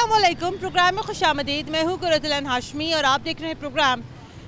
अस्सलामुअलैकुम। प्रोग्राम में खुशामदीद। मैं हूँ कुरतुल हाशमी और आप देख रहे हैं प्रोग्राम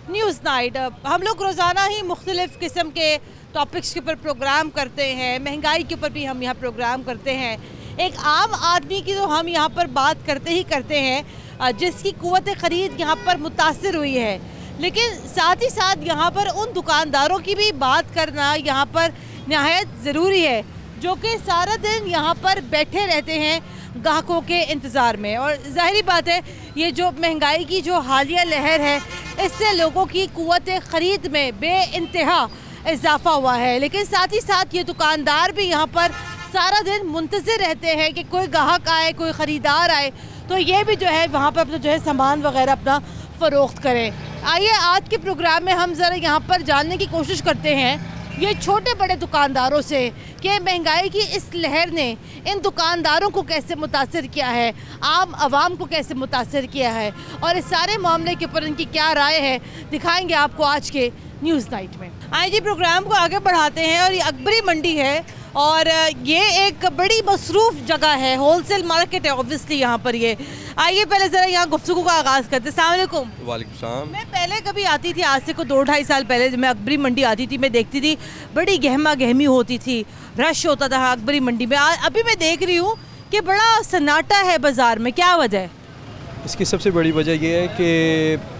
न्यूज़ नाइट। हम लोग रोज़ाना ही मुख्तलिफ़ किस्म के टॉपिक्स के ऊपर प्रोग्राम करते हैं। महंगाई के ऊपर भी हम यहाँ प्रोग्राम करते हैं। एक आम आदमी की तो हम यहाँ पर बात करते ही करते हैं जिसकी क़ुव्वत ख़रीद यहाँ पर मुतासिर हुई है, लेकिन साथ ही साथ यहाँ पर उन दुकानदारों की भी बात करना यहाँ पर नहायत ज़रूरी है जो कि सारा दिन यहाँ पर बैठे रहते हैं ग्राहकों के इंतज़ार में। और ज़ाहिरी बात है ये जो महंगाई की जो हालिया लहर है इससे लोगों की क़ुव्वत ख़रीद में बेइंतहा इजाफ़ा हुआ है, लेकिन साथ ही साथ ये दुकानदार भी यहाँ पर सारा दिन मुंतज़िर रहते हैं कि कोई ग्राहक आए, कोई ख़रीदार आए तो ये भी जो है वहाँ पर अपना जो है सामान वगैरह अपना फ़रोख्त करें। आइए आज के प्रोग्राम में हम ज़रा यहाँ पर जानने की कोशिश करते हैं ये छोटे बड़े दुकानदारों से कि महंगाई की इस लहर ने इन दुकानदारों को कैसे मुतासिर किया है, आम आवाम को कैसे मुतासिर किया है और इस सारे मामले के ऊपर इनकी क्या राय है दिखाएंगे आपको आज के न्यूज़ नाइट में। आइए जी प्रोग्राम को आगे बढ़ाते हैं। और ये अकबरी मंडी है और ये एक बड़ी मसरूफ़ जगह है, होलसेल मार्केट है ऑब्वियसली यहाँ पर। ये आइए पहले ज़रा यहाँ गुफ्तगू का आगाज़ करते हैं। अस्सलाम वालेकुम। वालेकुम सलाम। मैं पहले कभी आती थी, आज से को 2-2.5 साल पहले जब मैं अकबरी मंडी आती थी मैं देखती थी बड़ी गहमा गहमी होती थी, रश होता था अकबरी मंडी में। अभी मैं देख रही हूँ कि बड़ा सन्नाटा है बाज़ार में, क्या वजह है? इसकी सबसे बड़ी वजह यह है कि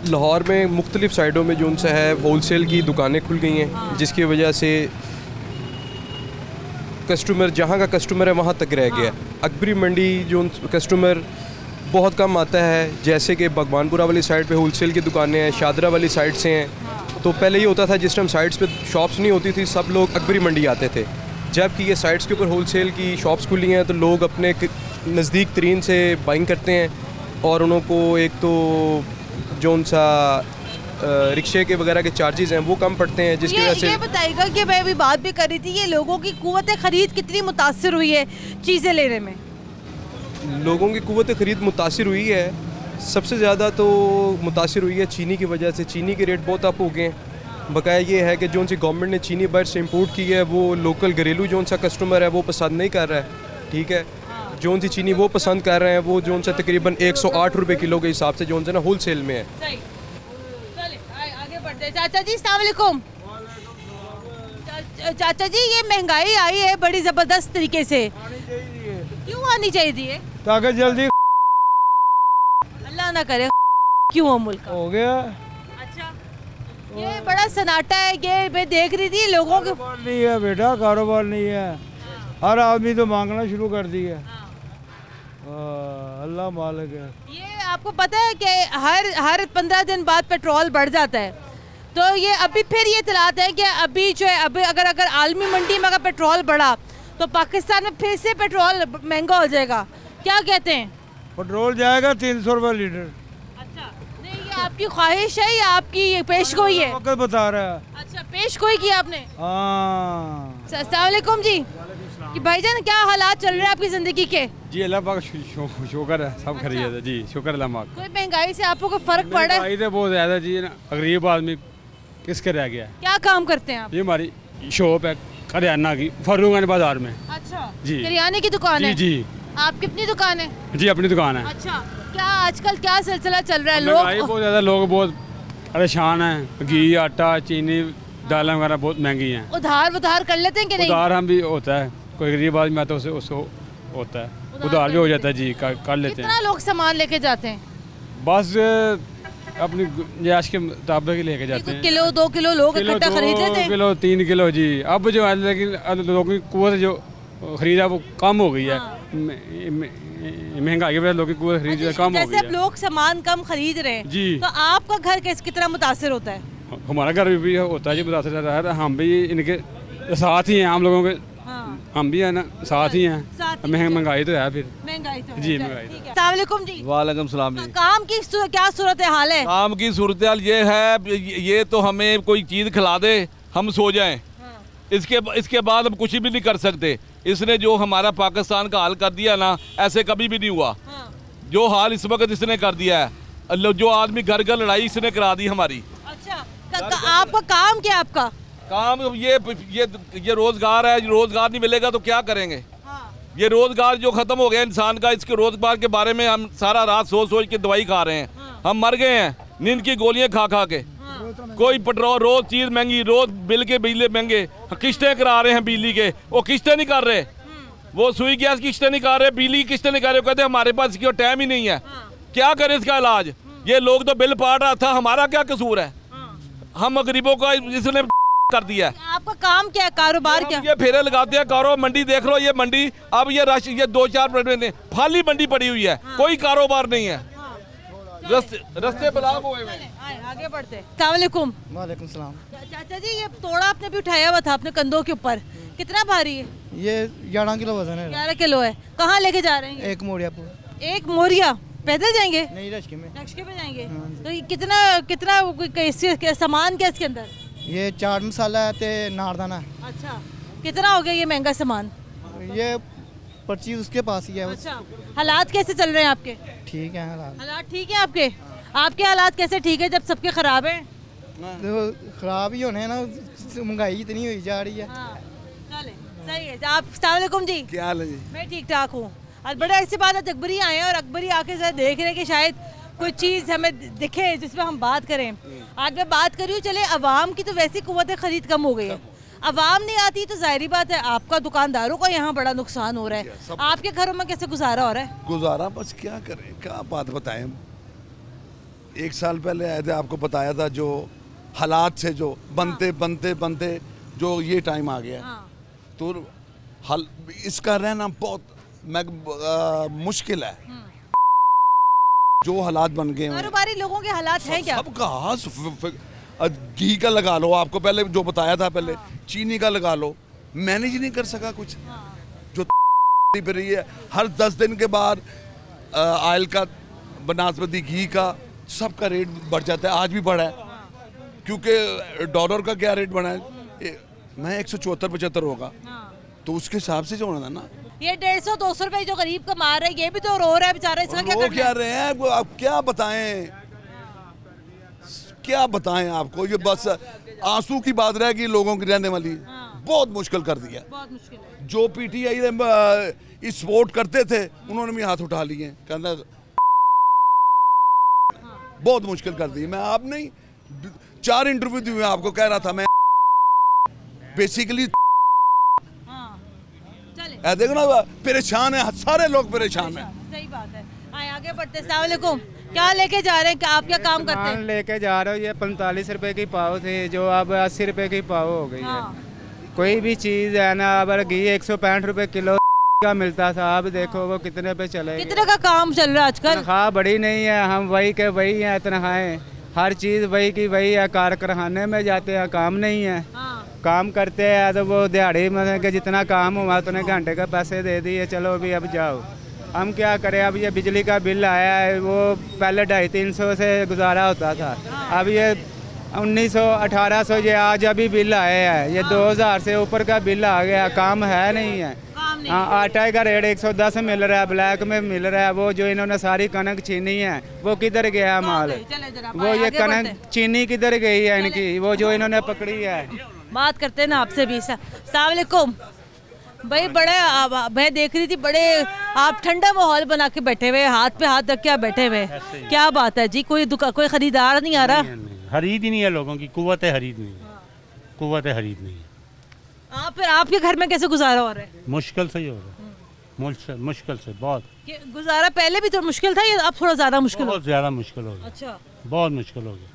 लाहौर में मुख्तलिफ़ साइडों में जो उनसे है होलसेल की दुकानें खुल गई हैं, जिसकी वजह से कस्टमर जहाँ का कस्टमर है वहाँ तक रह गया। अकबरी मंडी जो कस्टमर बहुत कम आता है, जैसे कि भगवानपुरा वाली साइड पे होलसेल की दुकानें हैं, शादरा वाली साइड से हैं। तो पहले ये होता था जिस टाइम साइड्स पे शॉप्स नहीं होती थी सब लोग अकबरी मंडी आते थे। जबकि ये साइड्स के ऊपर होलसेल की शॉप्स खुली हैं तो लोग अपने नज़दीक तरीन से बाइंग करते हैं और उनको एक तो जो उनसा रिक्शे के वगैरह के चार्जेस हैं वो कम पड़ते हैं, जिसकी वजह से। ये बताइएगा कि मैं अभी बात भी कर रही थी, ये लोगों की क़ुव्वत ख़रीद कितनी मुतासिर हुई है चीज़ें लेने में? लोगों की क़ुव्वत ख़रीद मुतासिर हुई है, सबसे ज़्यादा तो मुतासिर हुई है चीनी की वजह से। चीनी के रेट बहुत अप हो गए हैं। बकाया ये है कि जो उनसी गवर्नमेंट ने चीनी बाहर से इम्पोर्ट की है वो लोकल घरेलू जो उनसा कस्टमर है वो पसंद नहीं कर रहा है। ठीक है, जो उनसी चीनी वो पसंद कर रहे हैं वो जो उनसे तकरीबन 108 रुपये किलो के हिसाब से जो उनसे ना होलसेल में है। आगे बढ़ते हैं। चाचा जी अस्सलाम वालेकुम। चाचा जी ये महंगाई आई है बड़ी ज़बरदस्त तरीके से, क्यों आनी चाहिए? ताकि जल्दी अल्लाह ना करे क्यों हो मुल्क हो गया। अच्छा, ये बड़ा सन्नाटा है, ये मैं देख रही थी लोगों के। कारोबार नहीं है बेटा, कारोबार नहीं है। हर आदमी तो मांगना शुरू कर दिया। अल्लाह मालिक है। ये आपको पता है कि हर 15 दिन बाद पेट्रोल बढ़ जाता है, तो ये अभी फिर ये इतलात है कि अभी जो है अभी अगर आलमी मंडी में अगर पेट्रोल बढ़ा तो पाकिस्तान में फिर से पेट्रोल महंगा हो जाएगा। क्या कहते हैं? पेट्रोल जाएगा 300 रुपये लीटर। अच्छा, नहीं ये आपकी ख्वाहिश है या आपकी पेश गोई है? वक्त बता रहा है। अच्छा, पेश गोई की आपने। हाँ। अस्सलाम वालेकुम जी। कि भाईजान क्या हालात चल रहे हैं आपकी ज़िंदगी के? जी अल्लाह पाक शुक्र है, सब खरीद है जी, शुक्र अल्लाह पाक। कोई महंगाई से आपको कोई फ़र्क पड़ा है? महंगाई तो बहुत ज़्यादा जी, गरीब आदमी किसके रह गया। क्या काम करते हैं आप? ये हमारी शॉप है करियाना की फर्रुखान बाजार में। अच्छा जी, किराने की दुकान है? जी। आप कितनी दुकान है? जी अपनी दुकान है। अच्छा, क्या आजकल क्या सिलसिला चल रहा है? महंगाई लोग बहुत ज़्यादा, लोग बहुत परेशान हैं। घी, आटा, चीनी, दालें वगैरह बहुत महंगी हैं। उधार कर लेते हैं कि नहीं? उधार हम भी होता है, कोई गरीब आदमी आता है उसको होता है, उधार भी हो जाता है जी, कर लेते हैं। कितना लोग सामान लेके जाते हैं? बस अपनी गुंजाइश के मुताबिक लेके जाते हैं। किलो 2 किलो लोग इकट्ठा खरीद लेते हैं। किलो 3 किलो जी। अब जो है लेकिन लोगों की कुव्वत जो खरीदा वो कम हो गई है। महंगाई की वजह से लोगों की कुव्वत खरीद कम हो गई है। जैसे अब लोग सामान कम खरीद रहे हैं जी, तो आपका घर कितना मुतासिर होता है? हमारा घर भी होता है जी मुतासिर रहता है। हम भी इनके साथ ही हैं, हम लोगों के हम भी है ना साथ ही हैं। महंगाई तो है फिर महंगाई तो जी, है। महंगाई। अस्सलाम वालेकुम जी। वालेकुम सलाम जी। काम की क्या सूरत हाल है? काम की सूरत हाल ये है, ये तो हमें कोई चीज़ खिला दे हम सो जाएं, इसके बाद हम कुछ भी नहीं कर सकते। इसने जो हमारा पाकिस्तान का हाल कर दिया ना, ऐसे कभी भी नहीं हुआ। जो हाल इस वक्त इसने कर दिया है, जो आदमी घर घर लड़ाई इसने करा दी हमारी। अच्छा, आपका काम क्या? आपका काम ये रोजगार है, रोजगार नहीं मिलेगा तो क्या करेंगे? ये रोज़गार जो ख़त्म हो गया इंसान का, इसके रोज़गार के बारे में हम सारा रात सोच सोच के दवाई खा रहे हैं। हम मर गए हैं नींद की गोलियां खा खा के। कोई पेट्रोल रोज़ चीज़ महंगी, रोज़ बिल के बिजली महंगे, किस्तें करा रहे हैं बिजली के, वो किस्तें नहीं कर रहे, वो सुई गैस की किस्तें नहीं कर रहे, बिजली की किस्तें नहीं कर रहे, कहते हमारे पास इसकी टाइम ही नहीं है। क्या करें इसका इलाज? ये लोग तो बिल पाट रहा था, हमारा क्या कसूर है? हम गरीबों का इसने कर दिया। आपका काम क्या है, कारोबार क्या? ये फेरे लगाते हैं, कारोबार मंडी देख लो, ये मंडी अब ये रश, ये 2-4 मिनट खाली मंडी पड़ी हुई है, कोई कारोबार नहीं है, रस्ते ब्लॉक हुए हैं। आगे बढ़ते। अस्सलाम वालेकुम। वालेकुम सलाम। चाचा जी, ये तोड़ा आपने भी उठाया हुआ था अपने कंधों के ऊपर, कितना भारी है? ये 11 किलो वजन है। 11 किलो है। कहाँ लेके जा रहे हैं? एक मोरिया। एक मोरिया पैदल जाएंगे? नहीं, रश्के में। रश्के पे जाएंगे। हाँ। तो ये कितना कितना सामान क्या इसके अंदर? ये चाट मसाला है ते नारदाना। अच्छा, कितना हो गया ये महंगा सामान? ये पर्ची उसके पास ही है। अच्छा, हालात कैसे चल रहे हैं आपके? ठीक है हालात। हालात ठीक है आपके? आपके हालात कैसे ठीक है जब सबके खराब हैं? तो खराब ही होने हैं ना, महंगाई इतनी हुई जा रही है। हाँ, चले सही है। आप अस्सलाम वालेकुम जी। क्या हाल है जी? मैं ठीक ठाक हूँ। आज बड़ा ऐसी बात है, अकबरी आए हैं और अकबरी आके जरा देख रहे हैं कि शायद कोई चीज़ हमें दिखे जिसमें हम बात करें। आज मैं बात कर रही हूँ, चले अवाम की तो वैसी कुव्वत खरीद कम हो गई है, अवाम नहीं आती तो जाहिर बात है आपका दुकानदारों का यहाँ बड़ा नुकसान हो रहा है। आपके घरों में कैसे गुजारा हो रहा है? गुजारा बस क्या करें, क्या बात बताएं। 1 साल पहले आए थे, आपको बताया था, जो हालात से जो बनते बनते बनते जो ये टाइम आ गया। हाँ। तो इसका रहना बहुत मुश्किल है। जो हालात बन गए हैं, कारोबारी लोगों के हालात हैं क्या? सबका घी का लगा लो, आपको पहले जो बताया था, पहले चीनी का लगा लो, मैनेज नहीं कर सका कुछ। जो पे रही है हर 10 दिन के बाद ऑयल का, बनास्पति घी का, सबका रेट बढ़ जाता है। आज भी बढ़ा है क्योंकि डॉलर का क्या रेट बढ़ा है, मैं 174-75 होगा, तो उसके हिसाब से जो होना था ना। ये 150-200 रुपए जो गरीब कमा रहे हैं, ये भी तो रो रहा है बेचारा, इसका क्या करना है? क्या रहे हैं वो, आप क्या बताएं, क्या बताएं आपको। ये बस आंसू की बात रह गई लोगों की रहने वाली। बहुत मुश्किल कर दिया। बहुत मुश्किल है। जो पीटीआई सपोर्ट करते थे, उन्होंने भी हाथ उठा लिए, कहना बहुत मुश्किल कर दी। मैं आप नहीं 4 इंटरव्यू दिए, आपको कह रहा था मैं बेसिकली देखो ना, परेशान है, सारे लोग परेशान हैं। सही बात है। आगे बढ़ते। अस्सलाम वालेकुम। क्या लेके जा रहे हैं, क्या आप क्या काम करते हैं? लेके जा रहे हो, ये 45 रुपए की पाव थी, जो अब 80 रुपए की पाव हो गई है। कोई भी चीज़ है ना, अब घी 165 रुपए किलो का मिलता था, अब देखो वो कितने पे चले। कितने का काम चल रहा है आजकल? तनख्वाह बड़ी नहीं है, हम वही के वही हैं तनख्वाहें, हर चीज़ वही की वही है। कारखाने में जाते हैं, काम नहीं है। काम करते हैं तो वो दिहाड़ी मतलब कि जितना काम हुआ उतने घंटे का पैसे दे दिए, चलो अभी अब जाओ। हम क्या करें, अब ये बिजली का बिल आया है, वो पहले 250-300 से गुजारा होता था, अब ये 1900-1800 ये आज अभी बिल आया है, ये 2000 से ऊपर का बिल आ गया। काम है नहीं है। हाँ, आटा का रेट 110 मिल रहा है, ब्लैक में मिल रहा है। वो जो इन्होंने सारी कनक छीनी है, वो किधर गया माल? वो ये कनक चीनी किधर गई है इनकी, वो जो इन्होंने पकड़ी है। बात करते हैं ना आपसे भी। अस्सलाम वालेकुम भाई। बड़े मैं देख रही थी, बड़े आप ठंडा माहौल बना के बैठे हुए, हाथ पे हाथ रख के बैठे हुए, क्या बात है जी? कोई खरीदार नहीं आ रहा? खरीद ही नहीं है लोगों की, कुव्वत खरीद नहीं है, कुव्वत खरीद नहीं है। आप फिर आपके घर में कैसे गुजारा हो रहा है? मुश्किल से ही हो रहा है, मुश्किल से बहुत। गुजारा पहले भी तो मुश्किल था, ये अब थोड़ा ज़्यादा मुश्किल? बहुत ज़्यादा मुश्किल हो गया। अच्छा, बहुत मुश्किल हो गया।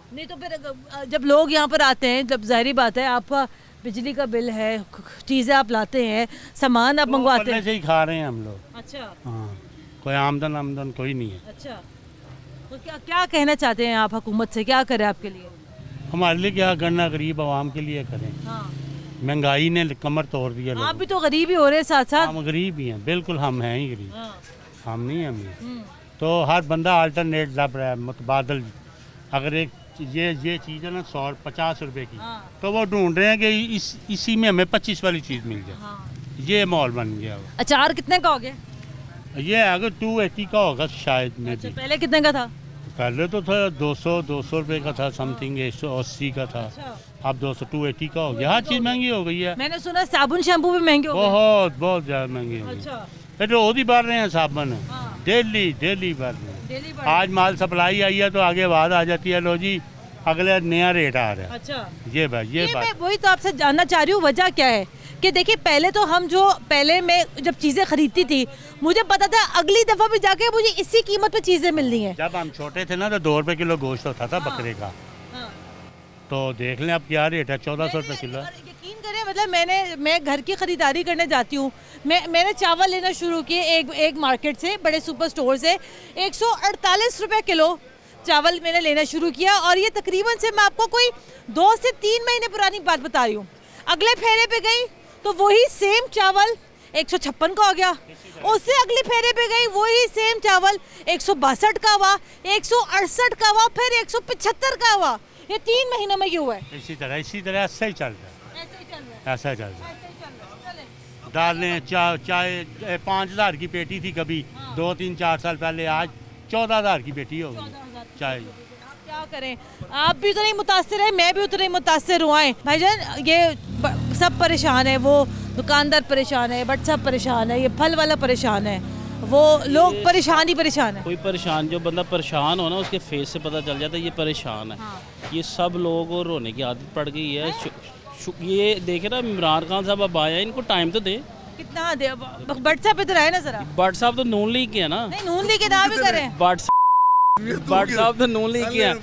नहीं तो फिर जब लोग यहाँ पर आते हैं, जब जाहिर बात है आपका बिजली का बिल है, चीज़ें आप लाते हैं, सामान आप मंगवाते हैं, से ही खा रहे हैं हम लोग। अच्छा। हाँ, कोई आमदन कोई नहीं है। अच्छा, तो क्या कहना चाहते हैं आप हुकूमत से, क्या करें आपके लिए? हमारे लिए क्या करना, गरीब आवाम के लिए करें। हाँ। महंगाई ने कमर तोड़ दिया। आप भी तो गरीब ही हो रहे हैं साथ साथ। हम गरीब ही हैं, बिल्कुल हम हैं ही गरीब। हम नहीं हैं तो हर बंदा अल्टरनेट लब रहा है, मुतबादल। अगर एक ये चीज़ है ना 150 रुपए की, तो वो ढूंढ रहे हैं कि इसी में हमें 25 वाली चीज़ मिल जाए। ये माहौल बन गया। अचार कितने का हो गया? ये अगर 280 का होगा शायद में। अच्छा, पहले कितने का था? पहले तो था 200 रुपए का था, समथिंग 180 का था। अब 280 का हो गया। हर चीज़ महंगी हो गई है। मैंने सुना साबुन शैम्पू भी महंगे हो गए। बहुत ज़्यादा महंगी हो गई। रोज ही बढ़ रहे हैं साबुन, डेली बढ़ रहे हैं। आज माल सप्लाई आई है तो आगे बाद आ जाती है, लो जी अगले नया रेट आ रहा है। अच्छा, ये बात मैं वही तो आपसे जानना चाह रही हूँ, वजह क्या है कि देखिए पहले तो पहले मैं जब चीज़ें खरीदती थी मुझे पता था अगली दफ़ा भी जाके मुझे इसी कीमत पे चीज़ें मिलनी है। जब हम छोटे थे ना तो 2 रुपए किलो गोश्त होता था बकरे का। तो देख लें अब क्या रेट है, 1400 रुपये किलो। यकीन करें, मतलब मैं घर की ख़रीदारी करने जाती हूँ, मैंने चावल लेना शुरू किए एक मार्केट से, बड़े सुपर स्टोर से। 148 रुपये किलो चावल मैंने लेना शुरू किया, और ये तकरीबन से मैं आपको कोई 2 से 3 महीने पुरानी बात बता रही हूँ। अगले फेरे पे गई तो वही सेम चावल 156 का हो गया, उससे अगले फेरे पे गई वही सेम चावल 162 का हुआ, 168 का हुआ, फिर 175 का हुआ। ये 3 महीनों में ये हुआ है। इसी तरह ऐसा ही चल रहा है, ऐसा चल रहा है। दालें चाय 5000 की पेटी थी कभी 2-3-4 साल पहले, आज 14000 की पेटी हो गई चाय। क्या करें, आप भी उतने ही मुतासिर है, मैं भी उतने ही मुतासिर हुआ है भाईजान। ये सब परेशान है, वो दुकानदार परेशान है, बट सब परेशान है, ये फल वाला परेशान है, वो लोग परेशान ही परेशान है। कोई परेशान, जो बंदा परेशान हो ना उसके फेस से पता चल जाता है ये परेशान है। ये सब लोगों को रोने की आदत पड़ गई है। ये देखे ना इमरान खान साहब अब आए, इनको टाइम तो दे। कितना दे? बट साहब इधर आए ना जरा। बट साहब तो नून लीग के है ना। नहीं, नून लीग के नाम भी करें। बट साहब तो नून लीग के हैं।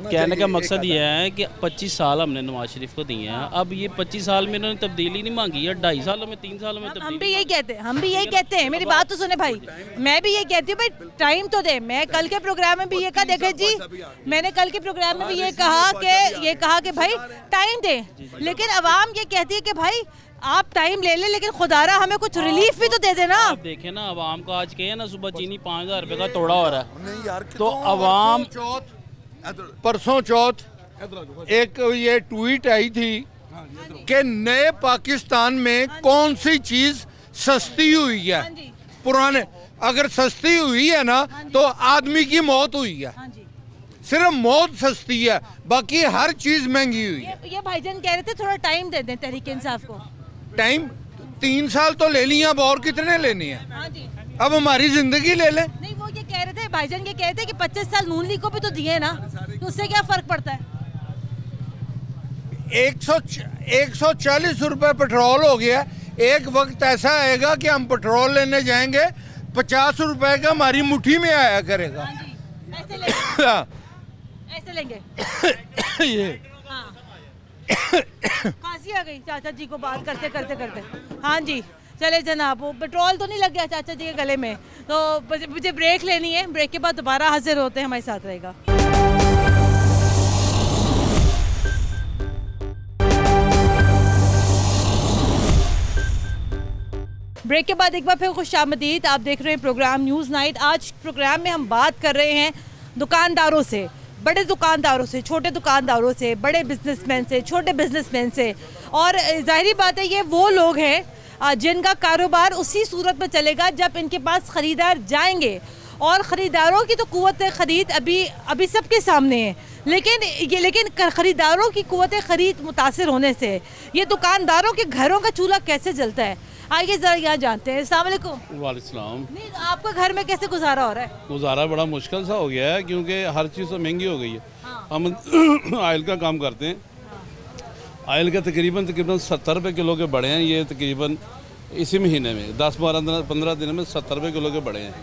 कहने का मकसद ये है कि 25 साल हमने नवाज शरीफ को दिए हैं, अब ये 25 साल में इन्होंने तब्दीली नहीं मांगी है, 2.5 सालों में 3 सालों में तब्दीली। हम भी यही कहते हैं, मेरी बात तो सुने भाई, मैं भी यही कहती हूँ भाई टाइम तो दे। मैं कल के प्रोग्राम में भी ये कहा, देखे जी मैंने कल के प्रोग्राम में भी ये कहा कि भाई टाइम दे, लेकिन अवाम ये कहती है कि भाई आप टाइम ले ले, लेकिन खुदारा हमें कुछ रिलीफ भी तो दे देना। आप देखें ना आवाम को आज कहे ना सुबह चीनी 5000 रुपए का तोड़ा हो रहा है, तो आवाम परसों चौथ एक ये ट्वीट आई थी कि नए पाकिस्तान में कौन सी चीज सस्ती हुई है। पुराने अगर सस्ती हुई है ना तो आदमी की मौत हुई है, सिर्फ मौत सस्ती है, बाकी हर चीज महंगी हुई है। ये भाईजान कह रहे थे थोड़ा टाइम दे दें तहरीक इंसाफ को। टाइम 3 साल तो ले लिए, अब और कितने लेने हैं? अब हमारी जिंदगी ले लें। नहीं, वो ये कह रहे थे, भाईजान ये कह रहे थे कि 25 साल नून लीग को भी तो दिए ना, तो उससे क्या फर्क पड़ता है? 140 रुपए पेट्रोल हो गया। एक वक्त ऐसा आएगा कि हम पेट्रोल लेने जाएंगे 50 रुपए का हमारी मुट्ठी में आया करेगा। ऐसे लेंगे ये खांसी आ गई चाचा जी को बात करते करते। हाँ जी, चले जनाब, वो पेट्रोल तो नहीं लग गया चाचा जी के गले में, तो मुझे ब्रेक लेनी है, ब्रेक के बाद दोबारा हाजिर होते हैं, हमारे साथ रहेगा। ब्रेक के बाद एक बार फिर खुशामदीद, आप देख रहे हैं प्रोग्राम न्यूज़ नाइट। आज प्रोग्राम में हम बात कर रहे हैं दुकानदारों से, बड़े दुकानदारों से, छोटे दुकानदारों से, बड़े बिजनेसमैन से, छोटे बिजनेसमैन से, और जाहिर बात है ये वो लोग हैं जिनका कारोबार उसी सूरत में चलेगा जब इनके पास ख़रीदार जाएंगे। और ख़रीदारों की तो क़ुव्वत ख़रीद अभी सबके सामने है, लेकिन ख़रीदारों की क़ुव्वत ख़रीद मुतासिर होने से ये दुकानदारों के घरों का चूल्हा कैसे जलता है, आइए ज़रा यहाँ जानते हैं। अस्सलाम वालेकुम। वालेकुम। नहीं, आपका घर में कैसे गुजारा हो रहा है? गुजारा बड़ा मुश्किल सा हो गया है, क्योंकि हर चीज़ तो महंगी हो गई है। हम आयल का काम करते हैं, आयल के तकरीबन 70 रुपये किलो के बढ़े हैं। ये तकरीबन इसी महीने में 10-15 दिन में 70 रुपये किलो के बढ़े हैं।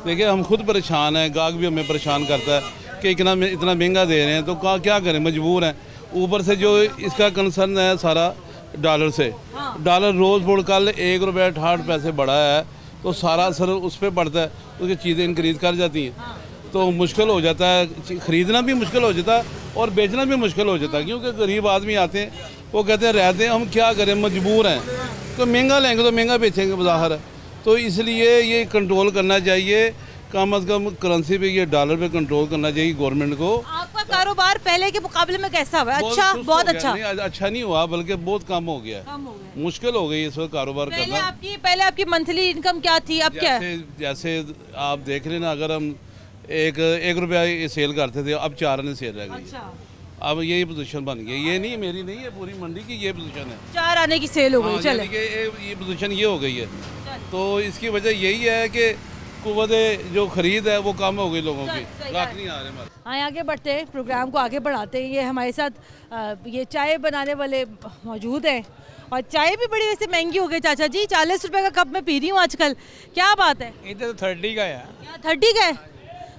देखिए हम खुद परेशान हैं, गाहक भी हमें परेशान करता है कि इतना महंगा दे रहे हैं, तो क्या करें, मजबूर हैं। ऊपर से जो इसका कंसर्न है सारा डॉलर से, डॉलर रोज़ बोल कल 1 रुपया 68 पैसे बढ़ा है, तो सारा असर उस पर पड़ता है, उसकी चीज़ें इंक्रीज़ कर जाती हैं, तो मुश्किल हो जाता है, ख़रीदना भी मुश्किल हो जाता है और बेचना भी मुश्किल हो जाता है। क्योंकि गरीब आदमी आते हैं, वो कहते हैं रहते हैं, हम क्या करें, मजबूर हैं, तो महंगा लेंगे तो महंगा बेचेंगे बाहर। तो इसलिए ये कंट्रोल करना चाहिए, कम अज़ कम करेंसी पे, ये डॉलर पे कंट्रोल करना चाहिए गवर्नमेंट को। आपका कारोबार पहले के मुकाबले में कैसा हुआ? अच्छा, बहुत अच्छा। नहीं, अच्छा नहीं हुआ, बल्कि बहुत कम हो गया, मुश्किल हो गई इस वक्त कारोबार करना। पहले आपकी मंथली इनकम क्या थी, अब क्या है? जैसे आप देख रहे ना, अगर हम 1 रुपया सेल करते थे, अब 4 आने सेल रह गई। अच्छा। अब यही पोजीशन बन गई, ये नहीं मेरी नहीं है, पूरी मंडी की ये पोजीशन है। 4 आने की सेल हो गई। हाँ, चले ये पोजीशन ये हो गई है, तो इसकी वजह यही है कि कुव्वत जो खरीद है वो कम हो गई लोगों की, ग्राहक नहीं आ रहे हमारे। हाँ, आगे बढ़ते हैं, प्रोग्राम को आगे बढ़ाते हैं। ये हमारे साथ ये चाय बनाने वाले मौजूद हैं और चाय भी बड़ी वैसे महंगी हो गई चाचा जी। 40 रुपए का कप मैं पी रही हूँ आजकल, क्या बात है? इधर तो 30 का है। 30 का है?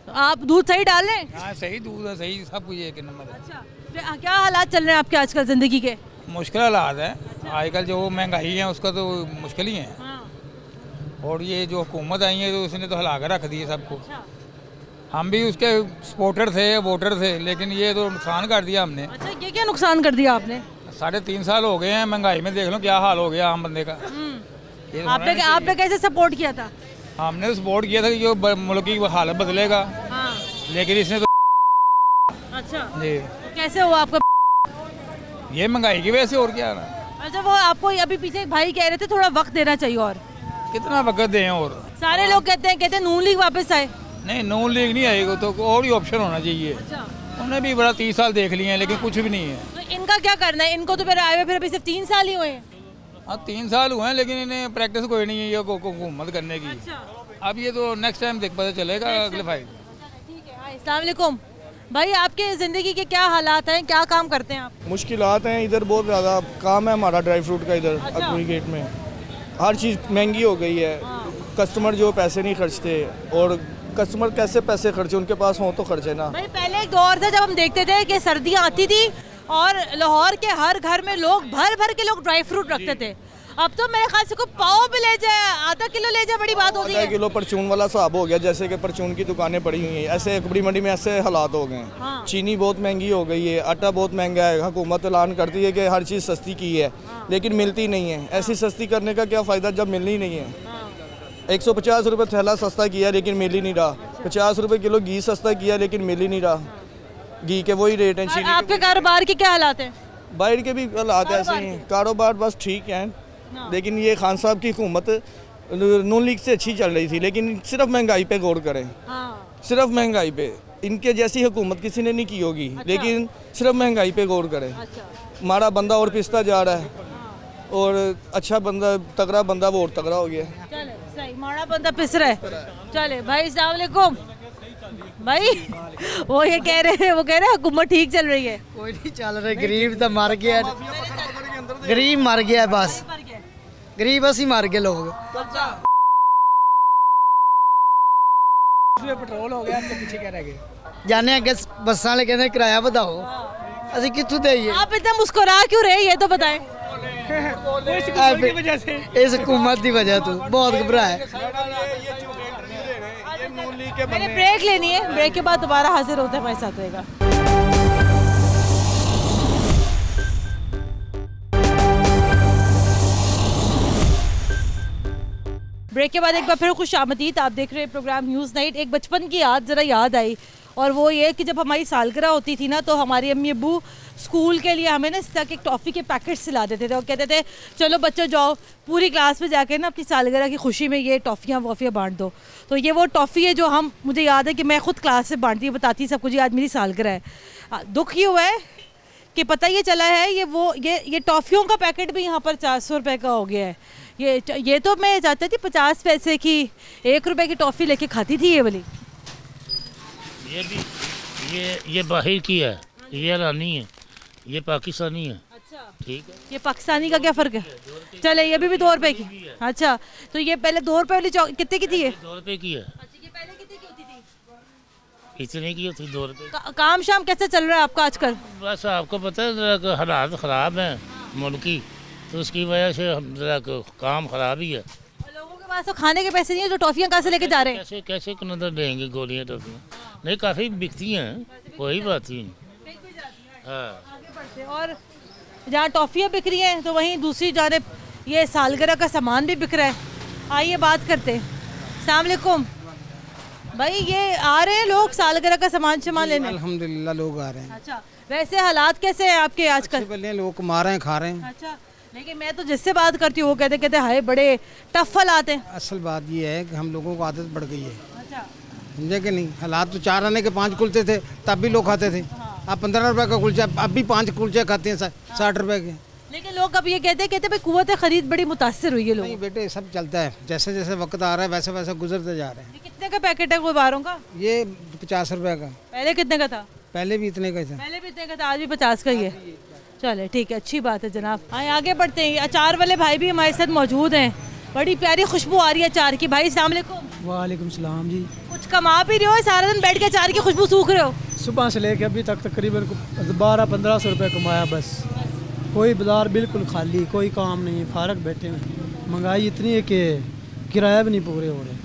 तो आप दूध सही डाल रहे हैं? हाँ, सही दूध है, सही सब कुछ एक नंबर है। अच्छा, क्या हालात चल रहे हैं आपके आजकल ज़िंदगी के? मुश्किल हालात है आजकल, जो महंगाई है उसका तो मुश्किल ही है। और ये जो हुकूमत आई है तो उसने तो हिला कर रख दिए सबको। हम भी उसके सपोर्टर थे, वोटर थे, लेकिन ये तो नुकसान कर दिया हमने। अच्छा, ये क्या नुकसान कर दिया आपने? 3.5 साल हो गए हैं महंगाई में, देख लो क्या हाल हो गया आम बंदे का। आपने कैसे सपोर्ट किया था? हमने तो सपोर्ट किया था कि जो मुल्क की हालत बदलेगा, लेकिन इसने तो अच्छा जी। कैसे हुआ आपका? ये महंगाई की वजह से, और क्या ना। अच्छा, वो आपको अभी पीछे एक भाई कह रहे थे थोड़ा वक्त देना चाहिए, और कितना वक्त दें? और सारे लोग कहते हैं नून लीग वापस आए। नहीं, नून लीग नहीं आएगी, तो और ही ऑप्शन होना चाहिए। अच्छा। उन्हें भी बड़ा 30 साल देख लिए हैं, लेकिन कुछ भी नहीं है। तो इनका क्या करना है? इनको तो मेरे आए हुए फिर अभी सिर्फ 3 साल ही हुए हैं। हाँ, 3 साल हुए हैं, लेकिन इन्हें प्रैक्टिस कोई नहीं है ये हुकूमत करने की। अच्छा। अब ये तो नेक्स्ट टाइम देख पता चलेगा अगले फाइट। ठीक है। अस्सलाम वालेकुम भाई, आपके ज़िंदगी के क्या हालात हैं, क्या काम करते हैं आप? मुश्किलात हैं इधर, बहुत ज़्यादा काम है हमारा ड्राई फ्रूट का इधर। अच्छा। अकबरी गेट में हर चीज़ महंगी हो गई है। कस्टमर जो पैसे नहीं खर्चते, और कस्टमर कैसे पैसे खर्चे, उनके पास हो तो खर्चे ना। भाई पहले एक दौर था जब हम देखते थे कि सर्दियाँ आती थी और लाहौर के हर घर में लोग भर भर के लोग ड्राई फ्रूट रखते थे। अब तो मेरे ख्याल से कोई पाव भी ले जाए, आधा किलो ले जाए, बड़ी बात होती है। 1 किलो परचून वाला हिसाब हो गया, जैसे कि परचून की दुकानें पड़ी हुई हैं। ऐसे अकबरी मंडी में ऐसे हालात हो गए हैं। हाँ। चीनी बहुत महंगी हो गई है, आटा बहुत महंगा है। हुकूमत ऐलान करती है कि हर चीज़ सस्ती की है, लेकिन मिलती नहीं है। ऐसी सस्ती करने का क्या फ़ायदा जब मिलनी नहीं है। 150 रुपये थैला सस्ता किया लेकिन मिल ही नहीं रहा। 50 रुपये किलो घी सस्ता किया लेकिन मिल ही नहीं रहा। घी के वही रेट हैं। चीनी आपके कारोबार के क्या हालात हैं? बाहर के भी हालात ऐसे ही हैं। कारोबार बस ठीक है, लेकिन ये खान साहब की हुकूमत नून लीग से अच्छी चल रही थी, लेकिन सिर्फ महंगाई पे गौर करें। सिर्फ महंगाई पे, इनके जैसी हुकूमत किसी ने नहीं की होगी। लेकिन सिर्फ महंगाई पे गौर करें। माड़ा बंदा और पिसता जा रहा है, और अच्छा बंदा, तगड़ा बंदा वो और तगड़ा हो गया। चले सही, माड़ा बंदा पिस रहा है। चले भाई, अस्सलाम वालेकुम भाई। वो कह रहे हैं हुकूमत ठीक चल रही है। कोई नहीं चल रही, गरीब तो मर गया, गरीब मर गया, बस गरीब असी मर गए लोग। पेट्रोल हो गया, आपके पीछे क्या रह गए? जाने अगे बस वाले कहते किराया बढ़ाओ, असी कितों देइए? आप इतना मुस्कुरा क्यों रहे, ये तो बताएं। इस हुकूमत की वजह तो बहुत घबराए। मैंने ब्रेक लेनी है, ब्रेक के बाद दोबारा हाजिर होते हैं, हमारे साथ रहेगा। ब्रेक के बाद एक बार फिर खुश आमदीद। आप देख रहे हैं प्रोग्राम न्यूज़ नाइट। एक बचपन की याद ज़रा याद आई, और वो ये कि जब हमारी सालगिरह होती थी ना, तो हमारी अम्मी अब्बू स्कूल के लिए हमें ना इस तरह के टॉफ़ी के पैकेट्स सिला देते थे और कहते थे चलो बच्चों जाओ पूरी क्लास में जाके ना अपनी सालगिरह की खुशी में ये टॉफ़ियाँ वॉफ़ियाँ बांट दो। तो ये वो टॉफ़ी है जो हम, मुझे याद है कि मैं ख़ुद क्लास से बांटती बताती सबको जी आज मेरी सालगिरह है। दुख ये हुआ है कि पता ये चला है ये टॉफ़ियों का पैकेट भी यहाँ पर 400 रुपये का हो गया है। ये तो मैं जाती थी 50 पैसे की 1 रुपए की टॉफ़ी लेके खाती थी ये वाली। ये भी ये बाहर की है, ये ईरानी है, ये पाकिस्तानी है। अच्छा ठीक है। ये पाकिस्तानी का क्या फ़र्क है? चले ये भी 2 रुपए की। अच्छा, तो ये पहले 2 रुपए वाली कितने की थी? ये 2 रुपए की है। अच्छा, ये पहले कितने की होती थी? इतने की होती 2 रुपए। काम शाम कैसे चल रहा है आपका आजकल? बस आपको पता है हालात ख़राब हैं मुल्क की, तो उसकी वजह से हम जरा काम ख़राब ही है। लोगों के पास तो खाने के पैसे नहीं है, जो टॉफ़ियाँ कहाँ से लेके जा रहे हैं? कैसे नजर देंगे गोलियाँ टॉफ़ियाँ? नहीं, काफ़ी बिकती हैं, कोई बात नहीं। हाँ। और जहाँ टॉफ़ियाँ बिक रही हैं तो वहीं दूसरी जानिब ये सालगिरह का सामान भी बिक रहा है। आइए बात करते हैं। अस्सलाम वालेकुम भाई, ये आ रहे हैं लोग सालगिरह का सामान लेने? अल्हम्दुलिल्लाह लोग आ रहे हैं। अच्छा, वैसे हालात कैसे हैं आपके आजकल? लोग कमा रहे हैं, खा रहे हैं। अच्छा, लेकिन मैं तो जिससे बात करती हूँ वो कहते हाय बड़े टफ हालात हैं। असल बात ये है कि हम लोगों को आदत पड़ गई है। अच्छा, समझे कि नहीं। हालात तो 4 आने के 5 कुलचे थे तब भी लोग खाते थे। अब 15 रुपए का कुलचा, अब भी 5 कुलचे खाते हैं 60 रुपए के। लेकिन लोग अब ये कहते भाई कुव्वत खरीद बड़ी मुतासिर हुई है लोग। नहीं बेटे, सब चलता है, जैसे जैसे वक्त आ रहा है वैसे वैसे गुजरते जा रहे हैं। ये कितने का पैकेट है गुब्बारों का? ये 50 रुपए का। पहले कितने का था? पहले भी इतने का था। पहले भी इतने का था, आज भी 50 का ही है। चले ठीक है, अच्छी बात है जनाब। हाँ आगे बढ़ते हैं। अचार वाले भाई भी हमारे साथ मौजूद हैं। बड़ी प्यारी खुशबू आ रही है अचार की। भाई अस्सलाम वालेकुम। वालेकुम सलाम जी। कुछ कमा भी रहे हो, सारा दिन बैठ के अचार की खुशबू सूख रहे हो? सुबह से लेके अभी तक तकरीबन 1200-1500 रुपये कमाया बस। कोई बाजार बिल्कुल खाली, कोई काम नहीं, फारग बैठे हैं। महंगाई इतनी है कि किराया भी नहीं पूरे हो रहे,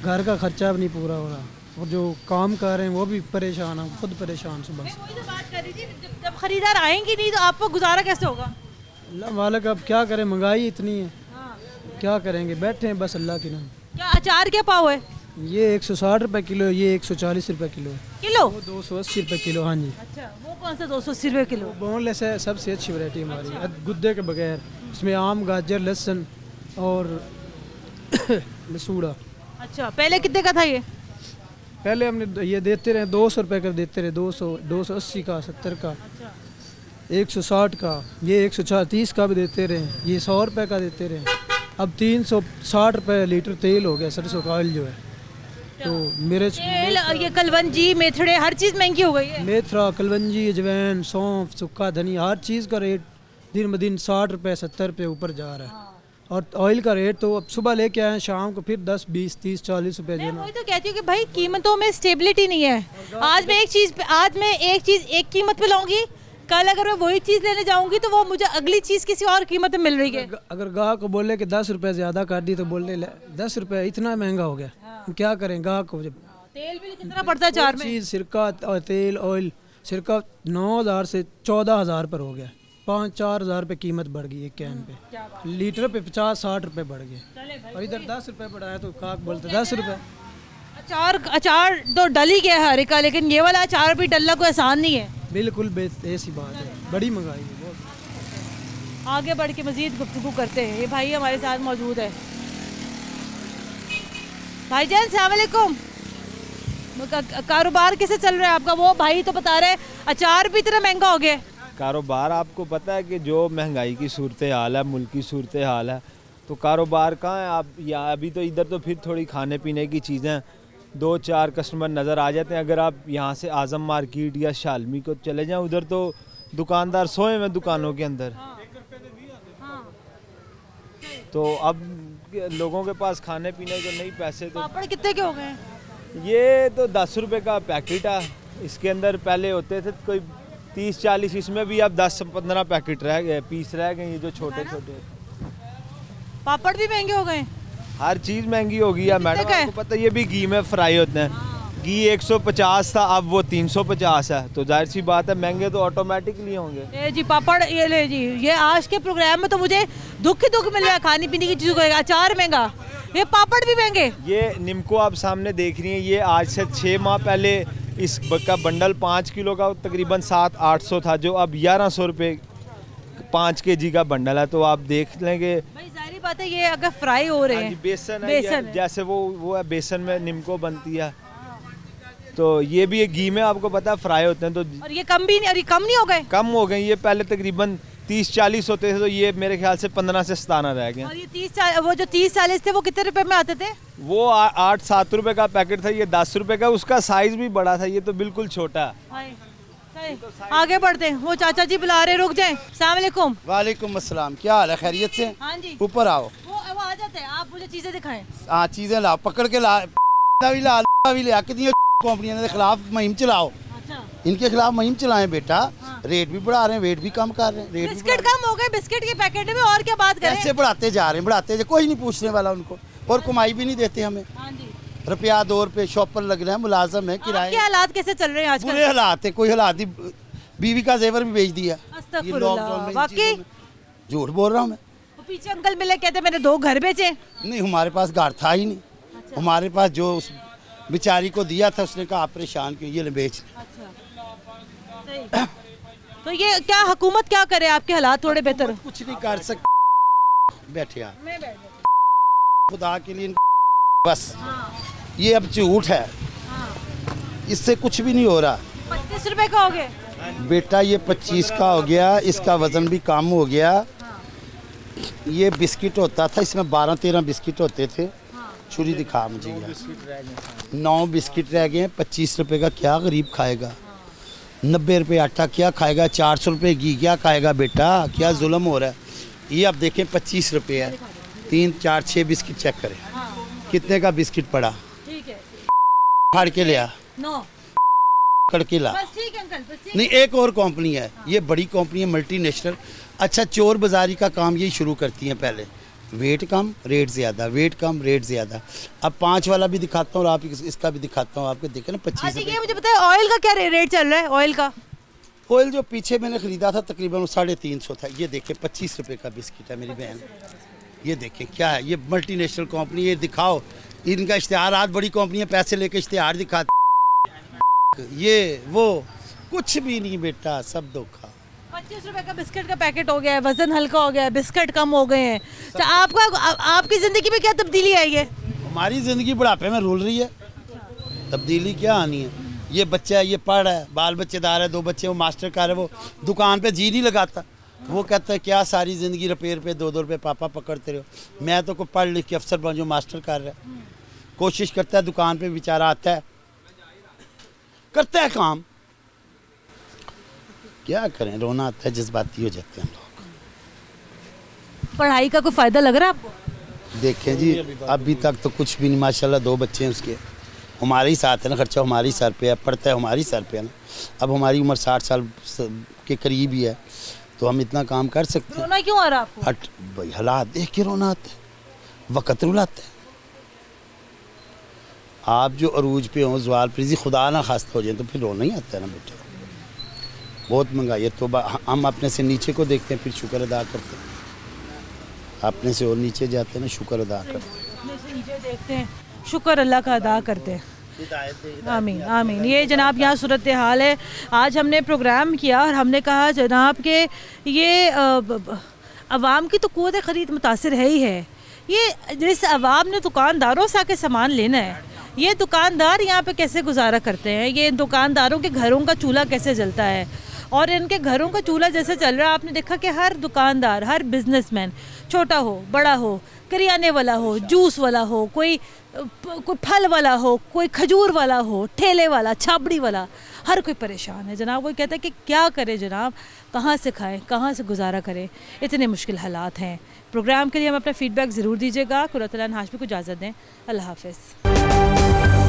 घर का खर्चा भी नहीं पूरा हो रहा, और जो काम कर रहे हैं वो भी परेशान हैं, खुद परेशान सुबह से। वही तो बात कर रही थी, जब खरीदार आएंगे नहीं तो आपको गुजारा कैसे होगा? अल्लाह मालिक, अब क्या करें, महंगाई इतनी है, क्या करेंगे, बैठे हैं बस अल्लाह के नाम। क्या अचार क्या पाव है? ये 160 रुपये किलो, ये 140 रुपये किलो है। किलो? 280 रुपये किलो। हाँ जी। अच्छा, वो कौन सा 280 रुपये किलो? बोनलेस है, सबसे अच्छी वैरायटी हमारी, गुद्दे के बगैर। इसमें आम, गाजर, लहसुन और लसूड़ा। अच्छा, पहले कितने का था ये? पहले हमने ये देते रहे 200 रुपये का देते रहे, 200, 280 का, 70 का, 160 का, ये 130 का भी देते रहे, ये 100 रुपये का देते रहे। अब 360 रुपये लीटर तेल हो गया, सरसों का ऑयल जो है। तो मेरे तेल, ये कलवंजी, मेथड़े, हर चीज़ महंगी हो गई है। मेथरा, कलवंजी, अजवैन, सौंफ, सूखा धनिया, हर चीज़ का रेट दिन ब दिन 60 रुपये 70 रुपये ऊपर जा रहा है। और ऑयल का रेट तो अब सुबह लेके आए, शाम को फिर 10, 20, 30, 40 रुपये देना। वही तो कहती हूँ कि भाई कीमतों में स्टेबिलिटी नहीं है। आज मैं एक चीज़ एक कीमत पे लाऊंगी, कल अगर मैं वही चीज़ लेने जाऊंगी तो वो मुझे अगली चीज़ किसी और कीमत में मिल रही है। अगर गाहक को बोले कि 10 रुपये ज़्यादा कर दी तो बोले 10 रुपये इतना महंगा हो गया। क्या करें गाहक को? जब तेल भी कितना पड़ता है अचार में? चीज़ सिरका और तेल, ऑयल, सिरका 9000 से 14000 पर हो गया, 5-4 हज़ार रुपये कीमत बढ़ गई एक कैन पे। लीटर पे 50-60 रुपये बढ़ गए, और इधर 10 रुपये बढ़ाया तो गाहक बोलते 10 रुपये। अचार तो डल ही गया है हर एक का, लेकिन ये वाला अचार भी डलना कोई आसान नहीं है। बिल्कुल ऐसी बात है, बड़ी महंगाई है बहुत। आगे बढ़ के मज़ीद गुफ्तगू करते हैं। ये भाई हमारे साथ मौजूद है। भाईजान अस्सलाम वालेकुम। कारोबार कैसे चल रहा है आपका? वो भाई तो बता रहे अचार भी इतना महंगा हो गया। कारोबार आपको पता है कि जो महंगाई की सूरत हाल है, मुल्क की सूरत हाल है, तो कारोबार कहाँ है आप? या अभी तो इधर तो फिर थोड़ी खाने पीने की चीज़ें 2-4 कस्टमर नज़र आ जाते हैं। अगर आप यहाँ से आज़म मार्केट या शालमी को चले जाएं, उधर तो दुकानदार सोए हुए दुकानों के अंदर। तो अब लोगों के पास खाने पीने के नहीं पैसे। तो पापड़ कितने के हो गए? ये तो 10 रुपये का पैकेट है, इसके अंदर पहले होते थे कोई 30-40, इसमें भी अब 10-15 पैकेट रह गए, पीस रह गए, ये जो छोटे छोटे। पापड़ भी महंगे हो गए, हर चीज़ महंगी हो गई है मैडम, आपको पता है। ये भी घी में फ्राई होते हैं, घी 150 था, अब वो 350 है, तो जाहिर सी बात है महंगे तो ऑटोमेटिकली होंगे। ये जी पापड़, ये ले जी, ये आज के प्रोग्राम में तो मुझे दुख ही दुख मिल रहा है खाने पीने की चीज़ों का। अचार महंगा, ये पापड़ भी महंगे। ये निम्को आप सामने देख रही हैं, ये आज से 6 माह पहले इसका बंडल 5 किलो का तकरीबन 700-800 था, जो अब 1100 रुपये 5 kg का बंडल है। तो आप देख लेंगे, सारी बात है, ये अगर फ्राई हो रहे हैं, बेसन है, जैसे वो है बेसन में निम्को बनती है, तो ये भी एक घी में आपको पता है फ्राई होते हैं। तो और ये कम भी नहीं, और ये कम नहीं हो गए? कम हो गए, ये पहले तकरीबन 30-40 होते थे, तो ये मेरे ख्याल से 15 से 17 रह गए। और ये 30-40 थे, वो कितने रुपए में आते थे? वो 8-7 रुपए का पैकेट था, ये 10 रुपए का। उसका साइज भी बड़ा था, ये तो बिल्कुल छोटा है। आगे बढ़ते हैं, वो चाचा जी बुला रहे, रुक जाएं। अस्सलाम वालेकुम। वालेकुम अस्सलाम, क्या हाल है? खैरियत से? हाँ जी। ऊपर आओ। वो आ जाते हैं, आप मुझे चीजें दिखाएं। हाँ, चीजें लाओ, पकड़ के ला भी ला भी ले, कितनी कंपनियों के खिलाफ मुहिम चलाओ। अच्छा। इनके खिलाफ मुहिम चलाएं बेटा। हाँ। रेट भी बढ़ा रहे हैं, वेट भी कम कर रहे हैं। रेट बिस्किट कम हो गए, बिस्किट के पैकेट में, और क्या बात करें? ऐसे बढ़ाते जा रहे हैं, बढ़ाते, कोई नहीं पूछने वाला उनको, और कमाई भी नहीं देते हमें। रुपया 2 रुपये शॉप पर लग रहे हैं, मुलाजम है, किराए। क्या हालात कैसे चल रहे हैं आजकल? बुरे हालात है, कोई हालात ही, बीवी का जेवर भी बेच दिया। वाकई झूठ बोल रहा हूँ मैं। पीछे अंकल मिले, कहते मैंने 2 घर बेचे। नहीं, हमारे पास घर था ही नहीं। अच्छा। हमारे पास जो उस बेचारी को दिया था, उसने कहा आप परेशान क्यों, ये ले बेच। अच्छा। तो ये क्या हुकूमत क्या करे? आपके हालात थोड़े बेहतर? कुछ नहीं कर सकते, बैठे आप खुदा के लिए बस। हाँ। ये अब झूठ है, इससे कुछ भी नहीं हो रहा। 25 रुपए का हो गया बेटा, ये 25 का हो गया, इसका वज़न भी कम हो गया। ये बिस्किट होता था, इसमें 12-13 बिस्किट होते थे। छुरी दिखा मुझे, 9 बिस्किट रह गए हैं। 25 रुपए का क्या गरीब खाएगा? 90 रुपये आटा क्या खाएगा? 400 रुपये घी क्या खाएगा? बेटा क्या जुल्म हो रहा है। ये आप देखें 25 रुपये है, 3, 4, 6 बिस्किट चेक करें कितने का बिस्किट पड़ा। फाड़ के लिया, करके ला। नहीं, एक और कंपनी है, ये बड़ी कंपनी है, मल्टीनेशनल। अच्छा, चोर बाजारी का काम यही शुरू करती हैं पहले। वेट कम रेट ज़्यादा, वेट कम रेट ज़्यादा। अब 5 वाला भी दिखाता हूँ और आप इसका भी दिखाता हूँ, आपको देखे ना 25 रुपये। ये मुझे पता है ऑयल का क्या रेट चल रहा है? ऑयल का, ऑयल जो पीछे मैंने ख़रीदा था तकरीबन 350 था। ये देखें 25 रुपये का बिस्किट है मेरी बहन। ये देखें क्या है, ये मल्टीनेशनल कंपनी। ये दिखाओ, इनका इश्तिहार, बड़ी कंपनी है, पैसे लेके इश्तिहार दिखाते। ये वो कुछ भी नहीं बेटा, सब धोखा। 25 रुपए का बिस्किट का पैकेट हो गया है, वजन हल्का हो गया है, बिस्किट कम हो गए हैं। तो आपकी ज़िंदगी में क्या तब्दीली आई है? हमारी ज़िंदगी बुढ़ापे में रुल रही है, तब्दीली क्या आनी है। ये बच्चा है, ये पढ़ रहा है, बाल बच्चेदार है, 2 बच्चे, वो मास्टर कर है, वो दुकान पे जी नहीं लगाता। वो कहता है क्या सारी ज़िंदगी रुपये रुपये 2-2 रुपये पापा पकड़ते रहो। मैं तो कोई पढ़ लिख के अफसर बन जो मास्टर कर रहा है, कोशिश करता है, दुकान पे बेचारा आता है, करता है काम। क्या करें, रोना आता है, जज्बाती हो जाते हैं हम लोग। पढ़ाई का कोई फ़ायदा लग रहा है आपको? देखें जी, अभी तक तो कुछ भी नहीं, माशाल्लाह 2 बच्चे हैं उसके, हमारे ही साथ है ना, खर्चा हमारी सर पे है, पढ़ता है हमारी सर पे है ना। अब हमारी उम्र 60 साल के करीब ही है, तो हम इतना काम कर सकते हैं। रोना क्यों आ रहा आपको? हट भाई, हालात देख के रोना आता है, वक़्त रुलाते हैं। आप जो अरूज पे हों, ज़वाल प्रीज़ी खुदा ना खास्ता हो जाए तो फिर रोना ही आता है ना बेटा। बहुत महंगाई है, तो हम अपने से नीचे को देखते हैं, फिर शुक्र अदा करते हैं। अपने से और नीचे जाते हैं ना, शुक्र अदा करते हैं। अपने से नीचे देखते हैं, शुक्र अल्लाह का अदा करते हैं। आमीन आमीन। ये जनाब यहाँ सूरत हाल है। आज हमने प्रोग्राम किया और हमने कहा जनाब के ये अवाम की तो क़ुव्वत ख़रीद मुतासिर है ही है। ये जिस अवाम ने दुकानदारों से आके सामान लेना है, ये दुकानदार यहाँ पे कैसे गुजारा करते हैं, ये दुकानदारों के घरों का चूल्हा कैसे जलता है, और इनके घरों का चूल्हा जैसे चल रहा है। आपने देखा कि हर दुकानदार, हर बिजनेसमैन, छोटा हो बड़ा हो, करियाने वाला हो, जूस वाला हो, कोई फल वाला हो, कोई खजूर वाला हो, ठेले वाला, छाबड़ी वाला, हर कोई परेशान है जनाब। कोई कहता है कि क्या करें जनाब, कहाँ से खाएं, कहाँ से गुजारा करें, इतने मुश्किल हालात हैं। प्रोग्राम के लिए हम अपना फ़ीडबैक ज़रूर दीजिएगा। कुर्रतुल ऐन हाशमी को इजाज़त दें। अल्लाह हाफ़िज़।